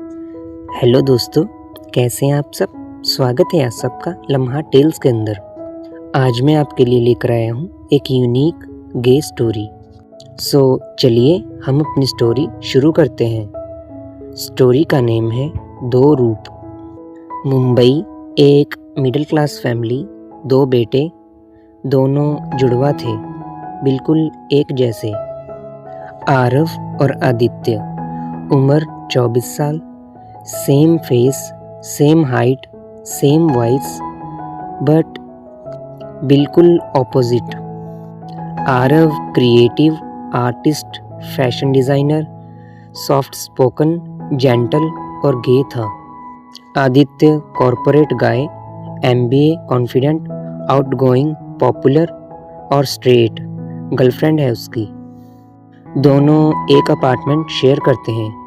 Hello दोस्तों, कैसे हैं आप सब। स्वागत है आप सबका लम्हा टेल्स के अंदर। आज मैं आपके लिए लेकर आया हूँ एक यूनिक गे स्टोरी। चलिए हम अपनी स्टोरी शुरू करते हैं। स्टोरी का नेम है दो रूप। मुंबई, एक मिडिल क्लास फैमिली, दो बेटे, दोनों जुड़वा थे, बिल्कुल एक जैसे। आरव और आदित्य, उम्र 24 साल, same face, same height, same voice, but बिल्कुल opposite. Aarav creative, artist, fashion designer, soft spoken, gentle और गे था। Aditya corporate guy, MBA, confident, outgoing, popular और स्ट्रेट। गर्लफ्रेंड है उसकी। दोनों एक अपार्टमेंट शेयर करते हैं,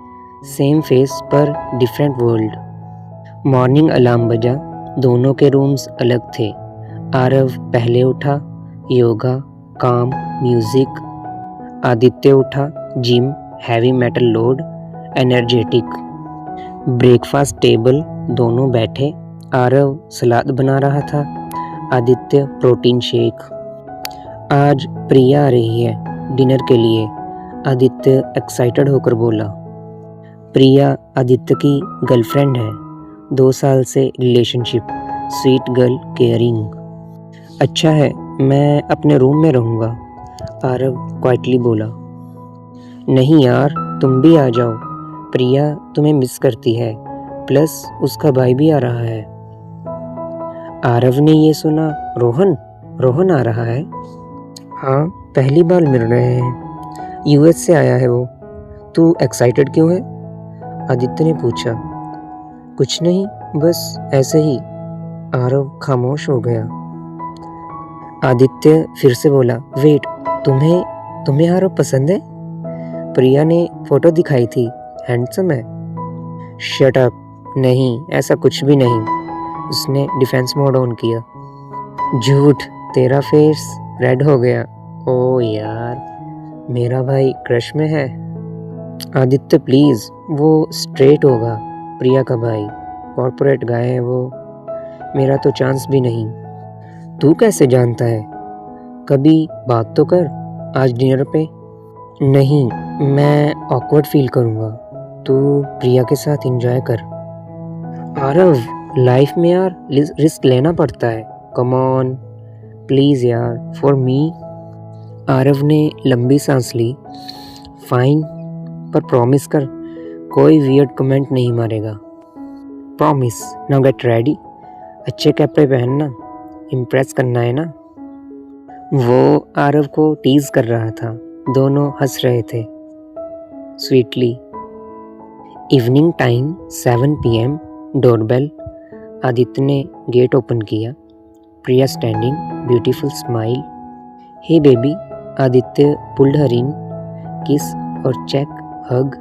सेम फेस पर डिफरेंट वर्ल्ड। मॉर्निंग अलार्म बजा, दोनों के रूम्स अलग थे। आरव पहले उठा, योगा, काम, म्यूजिक। आदित्य उठा, gym, heavy metal load, energetic. Breakfast table, दोनों बैठे। आरव सलाद बना रहा था, आदित्य प्रोटीन शेक। आज प्रिया आ रही है डिनर के लिए, आदित्य एक्साइटेड होकर बोला। प्रिया आदित्य की गर्लफ्रेंड है, 2 साल से रिलेशनशिप, स्वीट गर्ल, केयरिंग। अच्छा है, मैं अपने रूम में रहूँगा, आरव क्वाइटली बोला। नहीं यार, तुम भी आ जाओ, प्रिया तुम्हें मिस करती है, प्लस उसका भाई भी आ रहा है। आरव ने ये सुना, रोहन आ रहा है? हाँ, पहली बार मिल रहे हैं, US से आया है वो। तू एक्साइटेड क्यों है? आदित्य ने पूछा। कुछ नहीं, बस ऐसे ही। आरव खामोश हो गया। आदित्य फिर से बोला, वेट, तुम्हें आरव पसंद है? प्रिया ने फोटो दिखाई थी, हैंडसम है। शट अप, नहीं, ऐसा कुछ भी नहीं। उसने डिफेंस मोड ऑन किया। झूठ, तेरा फेस रेड हो गया। ओ यार, मेरा भाई क्रश में है। आदित्य प्लीज, वो स्ट्रेट होगा, प्रिया का भाई, कॉर्पोरेट गाय है वो, मेरा तो चांस भी नहीं। तू कैसे जानता है? कभी बात तो कर, आज डिनर पे। नहीं, मैं ऑकवर्ड फील करूँगा, तू प्रिया के साथ एंजॉय कर। आरव, लाइफ में यार रिस्क लेना पड़ता है, कम ऑन प्लीज यार, फॉर मी। आरव ने लंबी सांस ली। फाइन, पर प्रॉमिस कर, कोई वियर्ड कमेंट नहीं मारेगा। प्रॉमिस। नाउ गेट रेडी, अच्छे कपड़े पहनना, इम्प्रेस करना है ना। वो आरव को टीज कर रहा था, दोनों हंस रहे थे sweetly. Evening time, 7 PM, doorbell. Aditya ने गेट ओपन किया। प्रिया स्टैंडिंग, ब्यूटीफुल स्माइल। हे बेबी, आदित्य पुल्ड हर इन, किस और चेक, हग।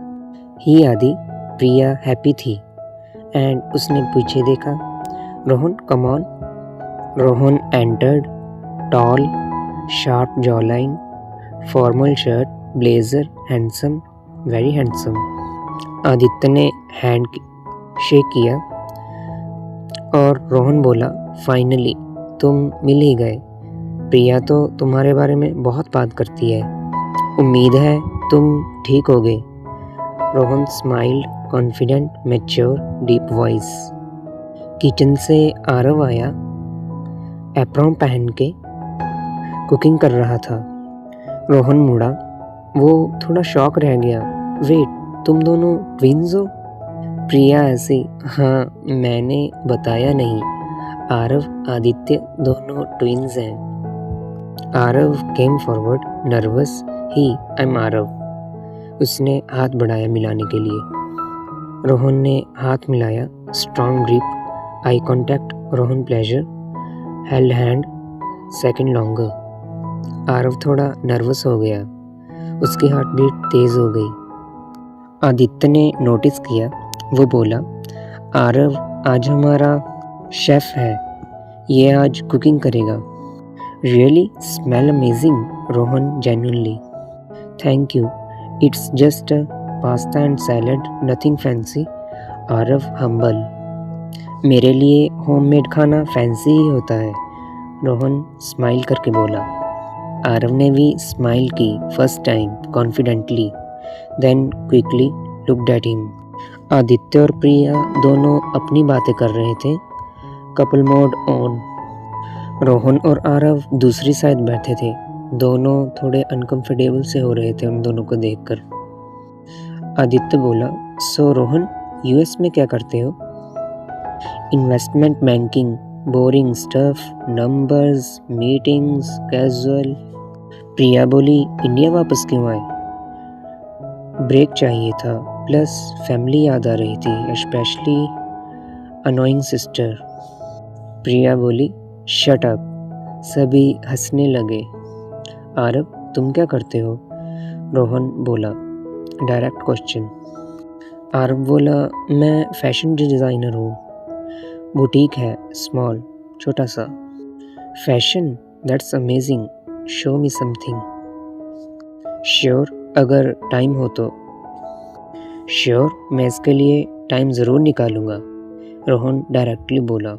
ही आदि, प्रिया हैप्पी थी एंड उसने पीछे देखा। Rohan, come on. Rohan entered, tall, sharp jawline, formal shirt, blazer, handsome, very handsome. Aditya ने हैंड शेक किया और रोहन बोला, फाइनली तुम मिल ही गए। प्रिया तो तुम्हारे बारे में बहुत बात करती है, उम्मीद है तुम ठीक हो गए। Rohan smiled, confident, mature, deep voice. Kitchen से आरव आया, एप्रॉन पहन के, कुकिंग कर रहा था। रोहन मुड़ा, वो थोड़ा शॉक रह गया। वेट, तुम दोनों ट्विंस हो? प्रिया ऐसी, हाँ, मैंने बताया नहीं, आरव आदित्य दोनों ट्विंस हैं। Aarav came forward, nervous, he, I am Aarav. उसने हाथ बढ़ाया मिलाने के लिए। रोहन ने हाथ मिलाया, strong grip, eye contact, Rohan pleasure, held hand, second longer. Aarav थोड़ा नर्वस हो गया, उसकी हार्ट बीट तेज हो गई। आदित्य ने नोटिस किया, वो बोला, आरव आज हमारा शेफ है, ये आज कुकिंग करेगा। Really smell amazing, Rohan genuinely. Thank you, it's just pasta and salad, nothing fancy. Aarav humble. मेरे लिए होममेड खाना फैंसी ही होता है, रोहन स्माइल करके बोला। आरव ने भी स्माइल की first time confidently, then quickly looked at him. Aditya और प्रिया दोनों अपनी बातें कर रहे थे, कपल मोड ऑन। रोहन और आरव दूसरी साइड बैठे थे, दोनों थोड़े अनकंफर्टेबल से हो रहे थे उन दोनों को देखकर। आदित्य बोला, सो रोहन, यूएस में क्या करते हो? Investment banking, boring stuff, numbers, meetings, casual. Priya बोली, इंडिया वापस क्यों आए? ब्रेक चाहिए था, प्लस फैमिली याद आ रही थी, स्पेशली अनोइंग सिस्टर। प्रिया बोली, शट अप। सभी हंसने लगे। आरव, तुम क्या करते हो? रोहन बोला, डायरेक्ट क्वेश्चन। आरव बोला, मैं फैशन डिज़ाइनर हूँ, बुटीक है, स्मॉल, छोटा सा। Fashion, that's amazing, show me something. Sure, अगर टाइम हो तो। श्योर, मैं इसके लिए टाइम ज़रूर निकालूंगा, रोहन डायरेक्टली बोला।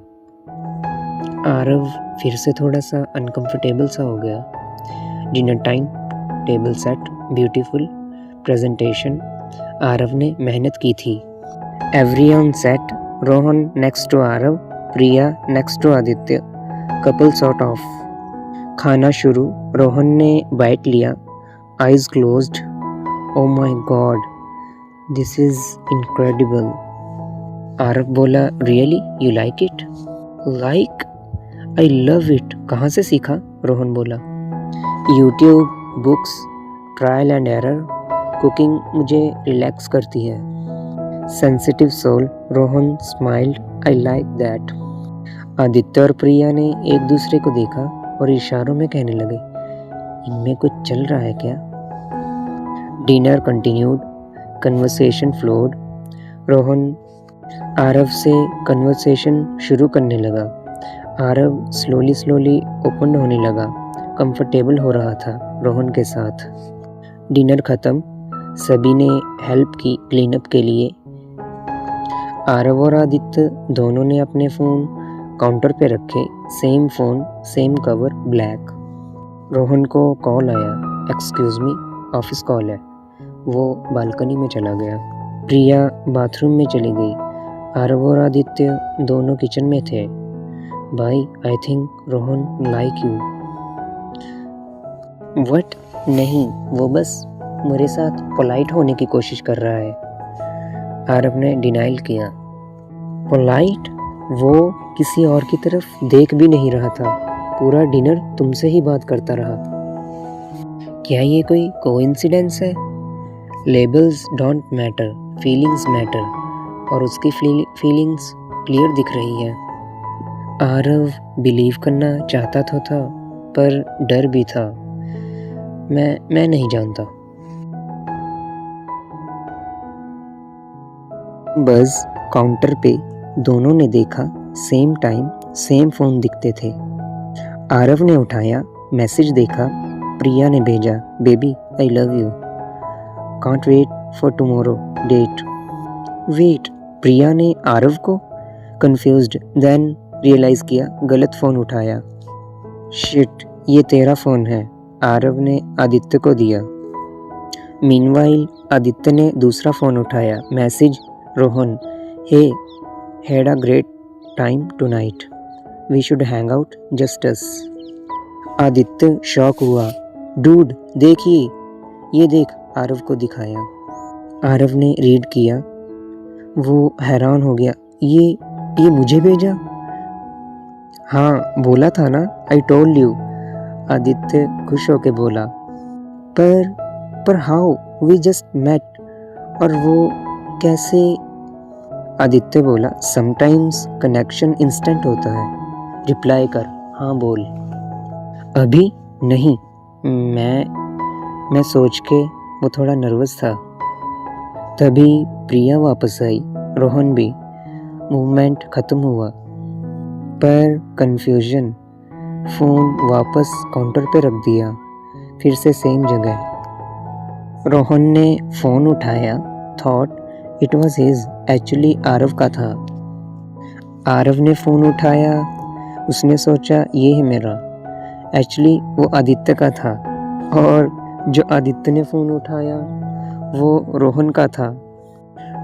आरव फिर से थोड़ा सा अनकंफर्टेबल सा हो गया। Dinner time, table set, beautiful presentation. Aarav ने मेहनत की थी। Everyone set, Rohan next to Aarav, Priya next to Aditya, couple sort of. खाना शुरू। रोहन ने बाइट लिया, eyes closed. Oh my god, this is incredible. Aarav बोला, really, you like it? Like? I love it. कहाँ से सीखा? रोहन बोला। YouTube, books, trial and error. Cooking मुझे रिलैक्स करती है। Sensitive soul, Rohan smiled, I like that. Aditya और प्रिया ने एक दूसरे को देखा और इशारों में कहने लगे, इनमें कुछ चल रहा है क्या? Dinner continued, conversation flowed. Rohan Aarav से कन्वर्सेशन शुरू करने लगा। आरव स्लोली ओपन होने लगा, कंफर्टेबल हो रहा था रोहन के साथ। डिनर ख़त्म, सभी ने हेल्प की क्लीनअप के लिए। आरव और आदित्य दोनों ने अपने फ़ोन काउंटर पे रखे, same phone, same cover, black. Rohan को कॉल आया, एक्सक्यूज़ मी, ऑफिस कॉल है। वो बालकनी में चला गया। प्रिया बाथरूम में चली गई। आरव और आदित्य दोनों किचन में थे। भाई, I think Rohan like you. What? नहीं, वो बस मेरे साथ पोलाइट होने की कोशिश कर रहा है। आरव ने डिनाइल किया। पोलाइट? वो किसी और की तरफ देख भी नहीं रहा था, पूरा डिनर तुमसे ही बात करता रहा। क्या ये कोई कोइंसिडेंस है? Labels don't matter, feelings matter, और उसकी फीलिंग्स क्लियर दिख रही है। आरव बिलीव करना चाहता था, पर डर भी था। मैं नहीं जानता। बस काउंटर पे दोनों ने देखा, सेम टाइम, सेम फोन दिखते थे। आरव ने उठाया, मैसेज देखा, प्रिया ने भेजा, baby I love you, can't wait for tomorrow date. Wait, Priya ने आरव को कंफ्यूज्ड, देन रियलाइज किया, गलत फोन उठाया। शिट, ये तेरा फोन है, आरव ने आदित्य को दिया। मीनवाइल आदित्य ने दूसरा फोन उठाया, message Rohan, hey, had a great time tonight, we should hang out just us. Aditya shock हुआ, डूड देखिए, ये देख, आरव को दिखाया। आरव ने रीड किया, वो हैरान हो गया, ये मुझे भेजा? हाँ, बोला था ना, आई टोल्ड यू, आदित्य खुश होके बोला। पर हाउ, वी जस्ट मेट, और वो कैसे? आदित्य बोला, समटाइम्स कनेक्शन इंस्टेंट होता है, रिप्लाई कर, हाँ बोल। अभी नहीं, मैं सोच के वो थोड़ा नर्वस था। तभी प्रिया वापस आई, रोहन भी। मूवमेंट खत्म हुआ, पर कंफ्यूजन। फ़ोन वापस काउंटर पे रख दिया, फिर से सेम जगह। रोहन ने फ़ोन उठाया, thought it was his, actually Aarav का था। आरव ने फ़ोन उठाया। उसने सोचा ये है मेरा, एक्चुअली वो आदित्य का था। और जो आदित्य ने फ़ोन उठाया वो रोहन का था।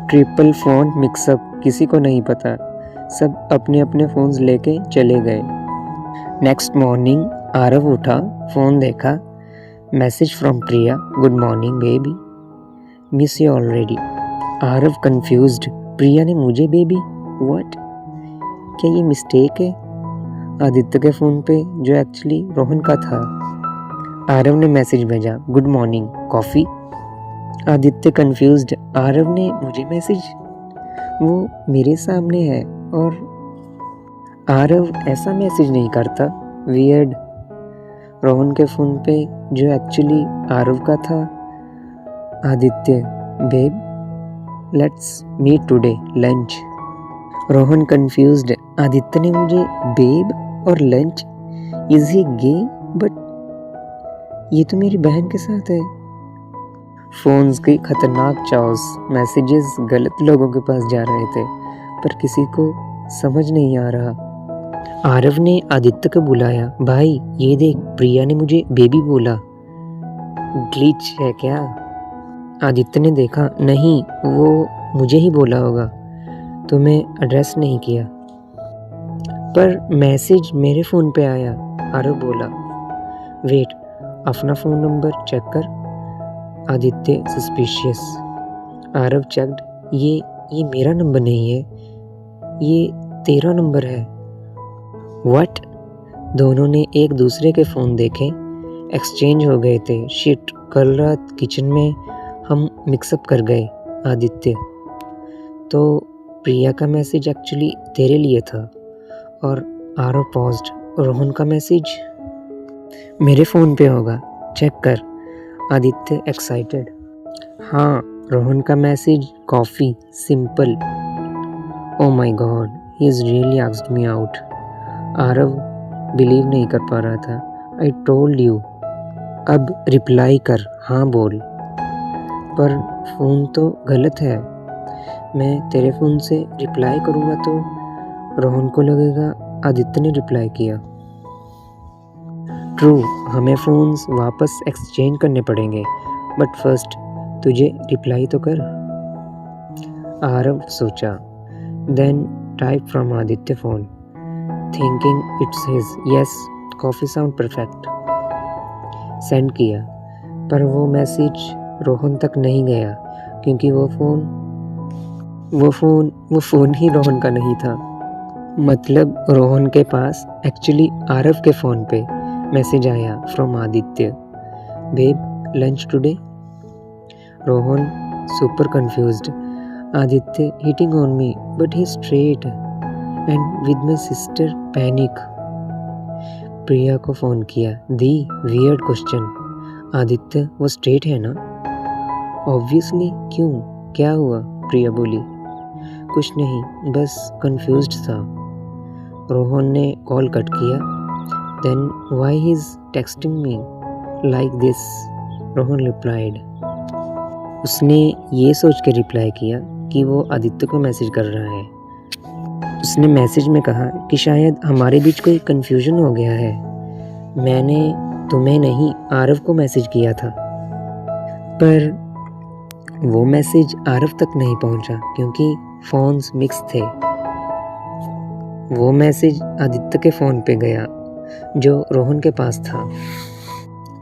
ट्रिपल फ़ोन मिक्सअप, किसी को नहीं पता। सब अपने अपने फ़ोन्स लेके चले गए। नेक्स्ट मॉर्निंग आरव उठा, फ़ोन देखा, message from Priya, good morning baby, miss you already. Aarav confused, Priya ने मुझे बेबी, व्हाट? क्या ये मिस्टेक है? आदित्य के फ़ोन पे जो एक्चुअली रोहन का था। आरव ने मैसेज भेजा, good morning, coffee. Aditya confused, Aarav ने मुझे मैसेज, वो मेरे सामने है और आरव ऐसा मैसेज नहीं करता, वियर्ड। रोहन के फ़ोन पे जो एक्चुअली आरव का था। Aditya, babe let's meet today lunch. Rohan confused, Aditya ने मुझे बेब और lunch, is he gay? But ये तो मेरी बहन के साथ है। फोन्स की खतरनाक चाउस, मैसेजेस गलत लोगों के पास जा रहे थे पर किसी को समझ नहीं आ रहा। आरव ने आदित्य को बुलाया, भाई ये देख, प्रिया ने मुझे बेबी बोला, ग्लिच है क्या? आदित्य ने देखा, नहीं वो मुझे ही बोला होगा, तुम्हें एड्रेस नहीं किया। पर मैसेज मेरे फ़ोन पे आया, आरव बोला। वेट, अपना फ़ोन नंबर चेक कर। आदित्य सस्पिशियस। आरव चेक्ड, ये मेरा नंबर नहीं है, ये तेरा नंबर है। व्हाट? दोनों ने एक दूसरे के फ़ोन देखे, एक्सचेंज हो गए थे। शिट, कल रात किचन में हम मिक्सअप कर गए। आदित्य, तो प्रिया का मैसेज एक्चुअली तेरे लिए था। और आरव पॉज्ड, रोहन का मैसेज मेरे फ़ोन पे होगा, चेक कर। आदित्य एक्साइटेड, हाँ रोहन का message, coffee, simple. O my God, he is really asked me out. Aarav believe नहीं कर पा रहा था। आई टोल्ड यू, अब रिप्लाई कर, हाँ बोल। पर फ़ोन तो गलत है, मैं तेरे फ़ोन से रिप्लाई करूँगा तो रोहन को लगेगा आदित्य ने रिप्लाई किया। ट्रू, हमें फ़ोन्स वापस एक्सचेंज करने पड़ेंगे, बट फर्स्ट तुझे रिप्लाई तो कर। आरव सोचा, then type from Aditya phone, thinking it's his, yes coffee sound perfect. Send किया, पर वो मैसेज रोहन तक नहीं गया क्योंकि वो फ़ोन ही रोहन का नहीं था। मतलब रोहन के पास एक्चुअली आरव के फ़ोन पे मैसेज आया from Aditya, babe lunch today. Rohan super confused, Aditya hitting on me but he straight and with my sister panic. Priya को फ़ोन किया, दी वियर्ड क्वेश्चन, आदित्य वो स्ट्रेट है ना? ऑब्वियसली, क्यों, क्या हुआ? प्रिया बोली, कुछ नहीं, बस कंफ्यूज्ड था। रोहन ने कॉल कट किया। Then why he is texting me like this? Rohan replied. उसने ये सोच के रिप्लाई किया कि वो आदित्य को मैसेज कर रहा है। उसने मैसेज में कहा कि शायद हमारे बीच कोई कन्फ्यूजन हो गया है, मैंने तुम्हें नहीं आरव को मैसेज किया था। पर वो मैसेज आरव तक नहीं पहुंचा क्योंकि फ़ोन्स मिक्स थे। वो मैसेज आदित्य के फ़ोन पे गया जो रोहन के पास था।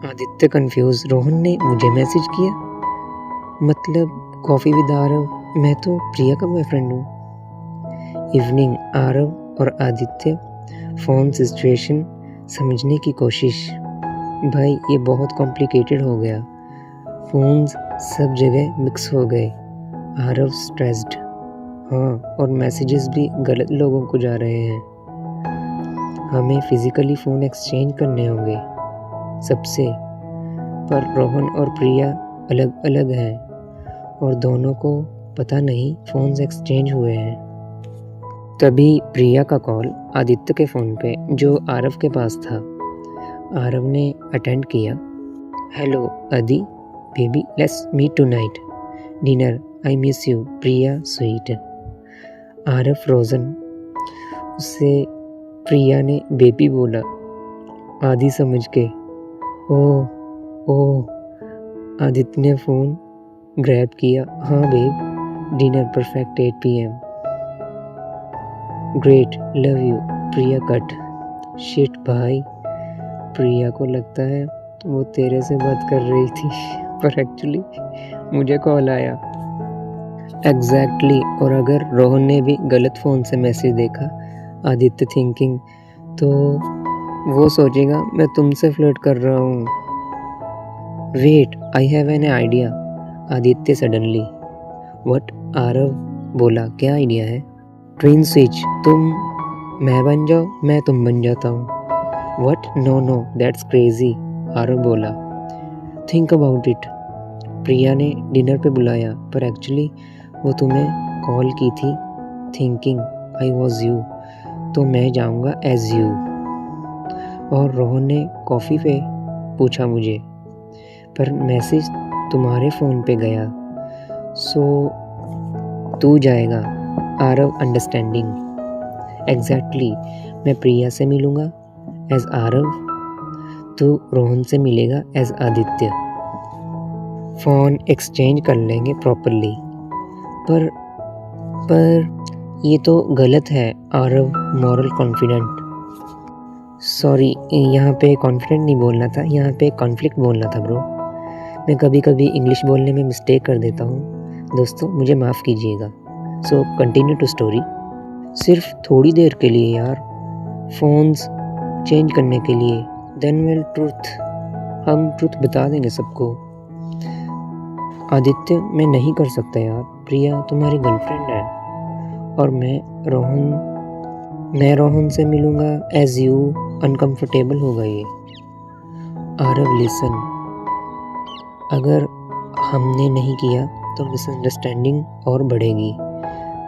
आदित्य कंफ्यूज, रोहन ने मुझे मैसेज किया, मतलब कॉफ़ी विद आरव, मैं तो प्रिया का बॉयफ्रेंड हूँ। इवनिंग, आरव और आदित्य फ़ोन सिचुएशन समझने की कोशिश। भाई ये बहुत कॉम्प्लिकेटेड हो गया, फ़ोन्स सब जगह मिक्स हो गए। आरव स्ट्रेस्ड, हाँ, और मैसेजेस भी गलत लोगों को जा रहे हैं। हमें फिज़िकली फ़ोन एक्सचेंज करने होंगे सबसे, पर रोहन और प्रिया अलग अलग हैं और दोनों को पता नहीं फ़ोन्स एक्सचेंज हुए हैं। तभी प्रिया का कॉल आदित्य के फ़ोन पे जो आरव के पास था। आरव ने अटेंड किया। Hello Adi, baby let's meet tonight dinner I miss you Priya sweet. Aarav frozen. उससे प्रिया ने बेबी बोला, आदि समझ के। ओह ओह। आदित्य ने फ़ोन ग्रैब किया। हाँ babe, dinner perfect 8 PM। Great, love you Priya cut. Shit भाई, प्रिया को लगता है वो तेरे से बात कर रही थी पर एक्चुअली मुझे कॉल आया। एग्जैक्टली। और अगर रोहन ने भी गलत फ़ोन से मैसेज देखा, आदित्य थिंकिंग, तो वो सोचेगा मैं तुमसे फ्लर्ट कर रहा हूँ। Wait, I have an idea. Aditya suddenly. What? Aarav बोला, क्या आइडिया है? ट्विन स्विच, तुम मैं बन जाओ, मैं तुम बन जाता हूँ। What? No no, that's crazy. Aarav बोला, थिंक अबाउट इट। प्रिया ने डिनर पे बुलाया पर एक्चुअली वो तुम्हें कॉल की थी, थिंकिंग आई वॉज यू, तो मैं जाऊंगा एज यू। और रोहन ने कॉफ़ी पे पूछा मुझे, पर मैसेज तुम्हारे फ़ोन पे गया, सो तू जाएगा। आरव अंडरस्टैंडिंग। एग्जैक्टली। मैं प्रिया से मिलूँगा एज आरव, तू रोहन से मिलेगा एज आदित्य। फ़ोन एक्सचेंज कर लेंगे प्रॉपरली। पर ये तो गलत है। Aarav moral confident. सॉरी, यहाँ पे कॉन्फिडेंट नहीं बोलना था, यहाँ पे कॉन्फ्लिक्ट बोलना था ब्रो। मैं कभी कभी इंग्लिश बोलने में मिस्टेक कर देता हूँ दोस्तों, मुझे माफ़ कीजिएगा। So continue to story. सिर्फ थोड़ी देर के लिए यार, फ़ोन्स चेंज करने के लिए। देन विल ट्रूथ, हम ट्रूथ बता देंगे सबको। आदित्य, मैं नहीं कर सकता यार, प्रिया तुम्हारी गर्लफ्रेंड है और मैं रोहन से मिलूँगा एज यू, अनकंफर्टेबल होगा ये। आरव लिसन, अगर हमने नहीं किया तो मिसअंडरस्टैंडिंग और बढ़ेगी।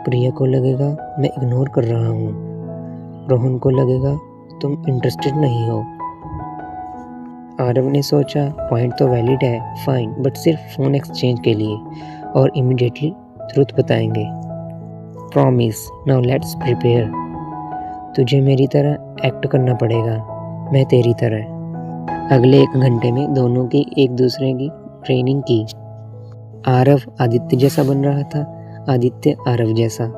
प्रिया को लगेगा मैं इग्नोर कर रहा हूँ, रोहन को लगेगा तुम इंटरेस्टेड नहीं हो। आरव ने सोचा पॉइंट तो वैलिड है, फाइन, बट सिर्फ फ़ोन एक्सचेंज के लिए और इमीडिएटली ट्रूथ बताएंगे। Promise, now let's prepare. तुझे मेरी तरह एक्ट करना पड़ेगा, मैं तेरी तरह। अगले 1 घंटे में दोनों की एक दूसरे की ट्रेनिंग की। आरव आदित्य जैसा बन रहा था, आदित्य आरव जैसा।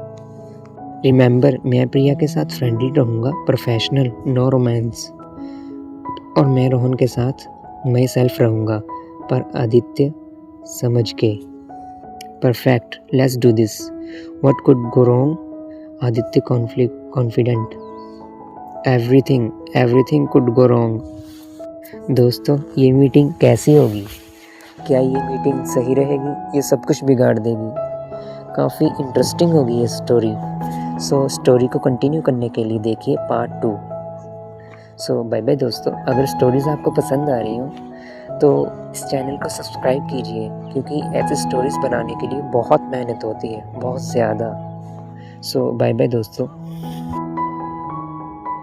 रिमेंबर, मैं प्रिया के साथ फ्रेंडली रहूँगा, प्रोफेशनल, नो रोमांस। और मैं रोहन के साथ मैं सेल्फ रहूँगा, पर आदित्य समझ के। Perfect, let's do this. What could go wrong? Aditya confident. Everything could go wrong. दोस्तों, ये मीटिंग कैसी होगी? क्या ये मीटिंग सही रहेगी? ये सब कुछ बिगाड़ देगी? काफ़ी इंटरेस्टिंग होगी ये स्टोरी। सो स्टोरी को कंटिन्यू करने के लिए देखिए पार्ट 2। सो बाय बाय दोस्तों। अगर स्टोरीज़ आपको पसंद आ रही हो तो इस चैनल को सब्सक्राइब कीजिए, क्योंकि ऐसी स्टोरीज़ बनाने के लिए बहुत मेहनत होती है, बहुत ज़्यादा। सो बाय बाय दोस्तों।